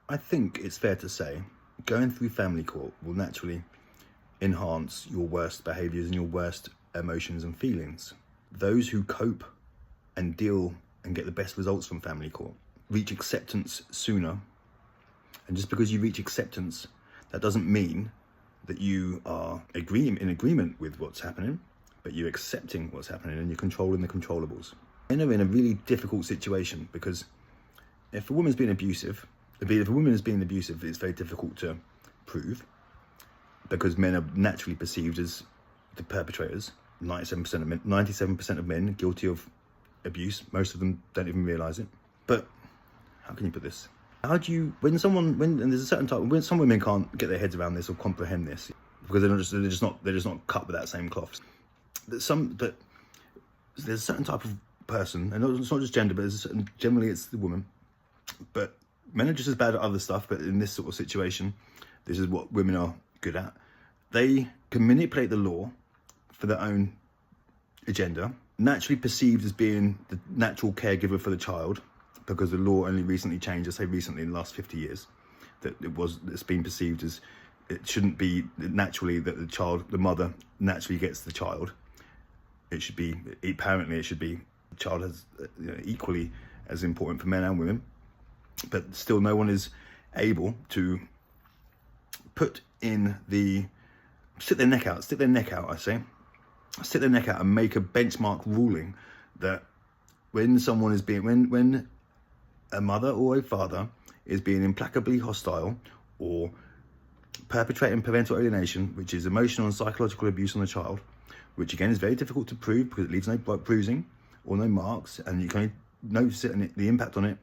I think it's fair to say going through family court will naturally enhance your worst behaviours and your worst emotions and feelings. Those who cope and deal and get the best results from family court reach acceptance sooner. And just because you reach acceptance, that doesn't mean that you are in agreement with what's happening, but you're accepting what's happening and you're controlling the controllables. Men are in a really difficult situation because if a woman is being abusive, it's very difficult to prove because men are naturally perceived as the perpetrators. 97% of men guilty of abuse. Most of them don't even realise it. But how can you put this? How do you, when some women can't get their heads around this or comprehend this because they're just not cut with that same cloth. There's a certain type of person, and it's not just gender, but generally it's the woman. But men are just as bad at other stuff, but in this sort of situation, this is what women are good at. They can manipulate the law for their own agenda, naturally perceived as being the natural caregiver for the child, because the law only recently changed, I say recently in the last 50 years, that it's been perceived as it shouldn't be naturally that the mother naturally gets the child. It should be, apparently it should be, the child is equally as important for men and women, but still no one is able to stick their neck out, I say, stick their neck out and make a benchmark ruling that when a mother or a father is being implacably hostile or perpetrating parental alienation, which is emotional and psychological abuse on the child, which again is very difficult to prove because it leaves no bruising or no marks, and you can only notice the impact on it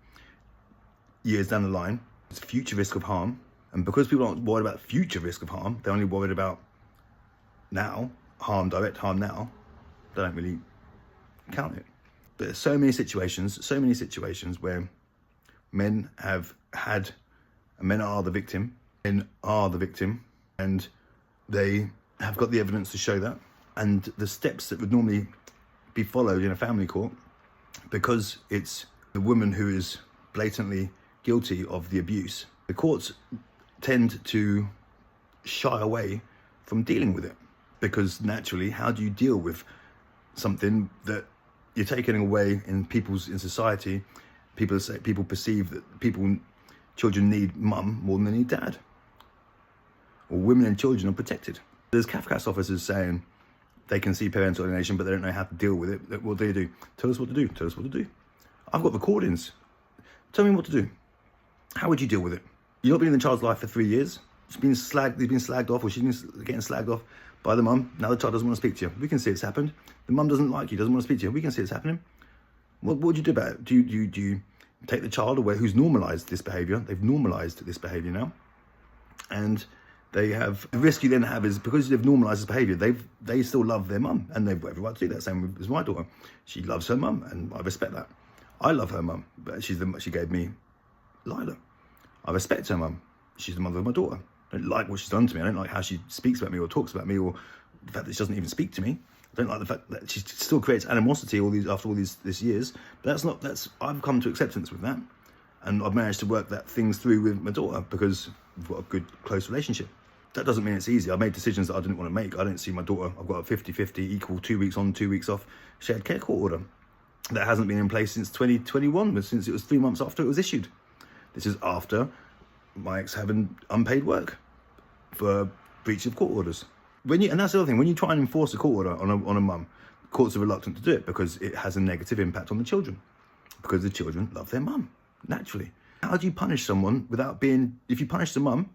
years down the line. It's future risk of harm, and because people aren't worried about future risk of harm, they're only worried about now direct harm now. They don't really count it. But there's so many situations where men have had, and men are the victim, and they have got the evidence to show that. And the steps that would normally be followed in a family court, because it's the woman who is blatantly guilty of the abuse, the courts tend to shy away from dealing with it. Because naturally, how do you deal with something that you're taking away in society? People perceive that children need mum more than they need dad, or women and children are protected. There's CAFCAS officers saying they can see parental alienation, but they don't know how to deal with it. What do they do? Tell us what to do. I've got recordings. Tell me what to do. How would you deal with it? You've not been in the child's life for 3 years. He's been slagged off, or she's been getting slagged off by the mum. Now the child doesn't want to speak to you. We can see it's happened. The mum doesn't like you, doesn't want to speak to you. We can see it's happening. What would you do about it? Do you take the child away who's normalised this behaviour? They've normalised this behaviour now. And they have, the risk you then have is because they've normalised this behaviour, they still love their mum, and they've got every right to do that. Same as my daughter. She loves her mum, and I respect that. I love her mum, but she gave me Lila. I respect her mum. She's the mother of my daughter. I don't like what she's done to me. I don't like how she speaks about me or talks about me, or the fact that she doesn't even speak to me. I don't like the fact that she still creates animosity after all these years. But I've come to acceptance with that, and I've managed to work things through with my daughter because we've got a good, close relationship. That doesn't mean it's easy. I made decisions that I didn't want to make. I don't see my daughter. I've got a 50-50 equal 2 weeks on, 2 weeks off shared care court order that hasn't been in place since 2021, but since it was 3 months after it was issued. This is after my ex having unpaid work for breach of court orders. And that's the other thing, when you try and enforce a court order on a mum, courts are reluctant to do it because it has a negative impact on the children, because the children love their mum, naturally. How do you punish someone if you punish the mum,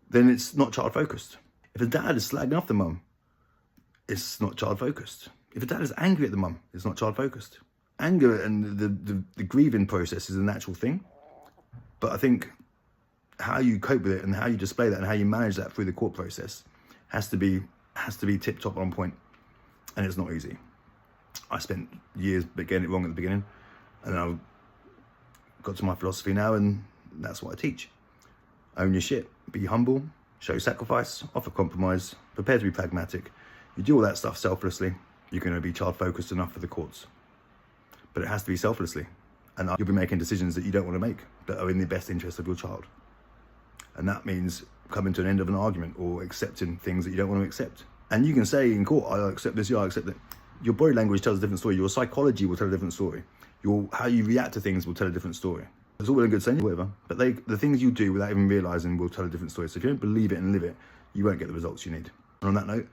then it's not child-focused. If a dad is slagging off the mum, it's not child-focused. If a dad is angry at the mum, it's not child-focused. Anger and the grieving process is a natural thing, but I think how you cope with it and how you display that and how you manage that through the court process has to be tip-top on point, and it's not easy. I spent years getting it wrong at the beginning, and I got to my philosophy now, and that's what I teach. Own your shit, be humble, show sacrifice, offer compromise, prepare to be pragmatic. You do all that stuff selflessly, you're going to be child-focused enough for the courts. But it has to be selflessly, and you'll be making decisions that you don't want to make, that are in the best interest of your child. And that means coming to an end of an argument or accepting things that you don't want to accept. And you can say in court, I accept this, yeah, I accept that. Your body language tells a different story. Your psychology will tell a different story. How you react to things will tell a different story. It's all well and good saying whatever, but the things you do without even realising will tell a different story. So if you don't believe it and live it, you won't get the results you need. And on that note,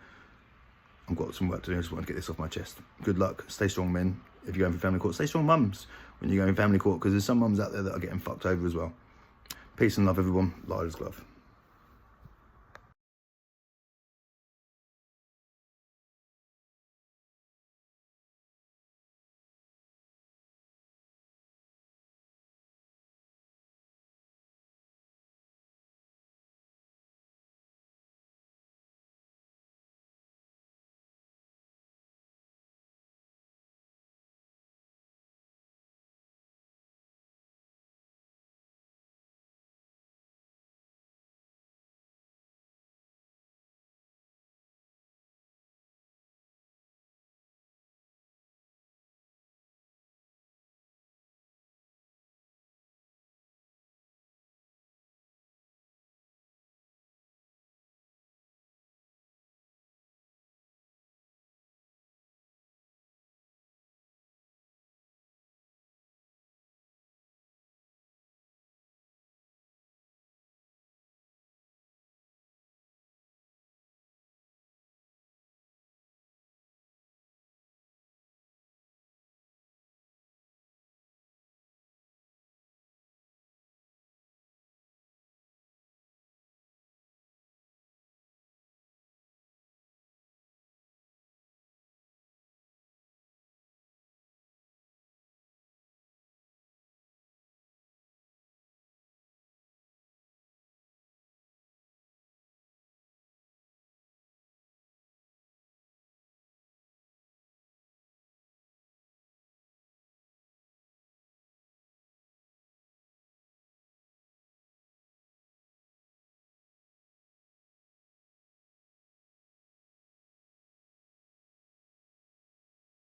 I've got some work to do. I just want to get this off my chest. Good luck. Stay strong, men. If you're going for family court, stay strong, mums, when you're going family court, because there's some mums out there that are getting fucked over as well. Peace and love, everyone. Liars glove.